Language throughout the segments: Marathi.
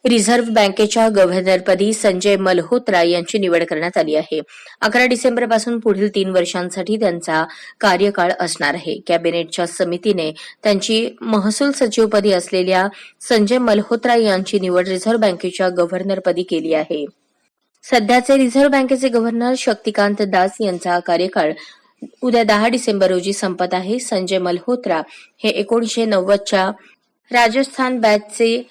रिझर्व्ह बँकेच्या गव्हर्नरपदी संजय मल्होत्रा यांची निवड करण्यात आली आहे. 11 डिसेंबरपासून पुढील 3 वर्षांसाठी त्यांचा कार्यकाळ असणार आहे. कॅबिनेटच्या समितीने त्यांची महसूल सचिवपदी असलेल्या संजय मल्होत्रा यांची निवड रिझर्व्ह बँकेच्या गव्हर्नरपदी केली आहे. सध्याचे रिझर्व्ह बँकेचे गव्हर्नर शक्तिकांत दास यांचा कार्यकाळ उद्या 10 डिसेंबर रोजी संपत आहे. संजय मल्होत्रा हे 1990च्या राजस्थान बॅचचे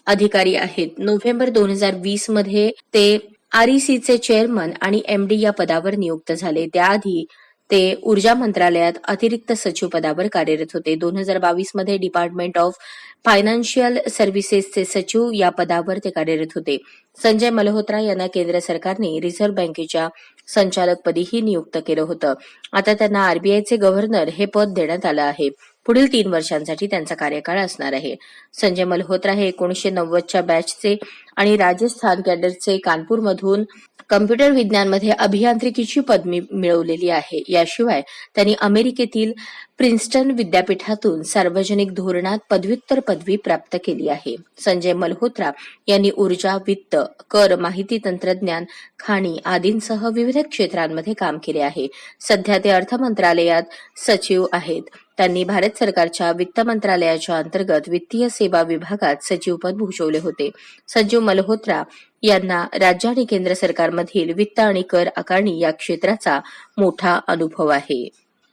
अधिकारी आहेत. नोव्हेंबर 2020 मध्ये ते आरईसीचे चेअरमन आणि एमडी या पदावर नियुक्त झाले. त्याआधी ते ऊर्जा मंत्रालयात अतिरिक्त सचिव पदावर कार्यरत होते. 2022 मध्ये डिपार्टमेंट ऑफ फायनान्शियल सर्व्हिसेसचे सचिव या पदावर ते कार्यरत होते. संजय मल्होत्रा यांना केंद्र सरकारने रिझर्व्ह बँकेच्या संचालकपदीही नियुक्त केलं होतं. आता त्यांना आरबीआयचे गव्हर्नर हे पद देण्यात आलं आहे. पुढील 3 वर्षांसाठी त्यांचा कार्यकाळ असणार आहे. संजय मल्होत्रा हे 1990च्या बॅचचे आणि राजस्थान कॅडरचे कानपूरमधून कम्प्युटर विज्ञानमध्ये अभियांत्रिकीची पदवी मिळवलेली आहे. याशिवाय त्यांनी अमेरिकेतील प्रिन्स्टन विद्यापीठातून सार्वजनिक धोरणात पदव्युत्तर पदवी प्राप्त केली आहे. संजय मल्होत्रा यांनी ऊर्जा, वित्त, कर, माहिती तंत्रज्ञान, खाणी आदींसह विविध क्षेत्रांमध्ये काम केले आहे. सध्या ते अर्थ मंत्रालयात सचिव आहेत. त्यांनी भारत सरकारच्या वित्त मंत्रालयाच्या अंतर्गत वित्तीय सेवा विभागात सचिवपद भूषवले होते. संजय मल्होत्रा यांना राज्य आणि केंद्र सरकारमधील वित्त आणि कर आकारणी या क्षेत्राचा मोठा अनुभव आहे.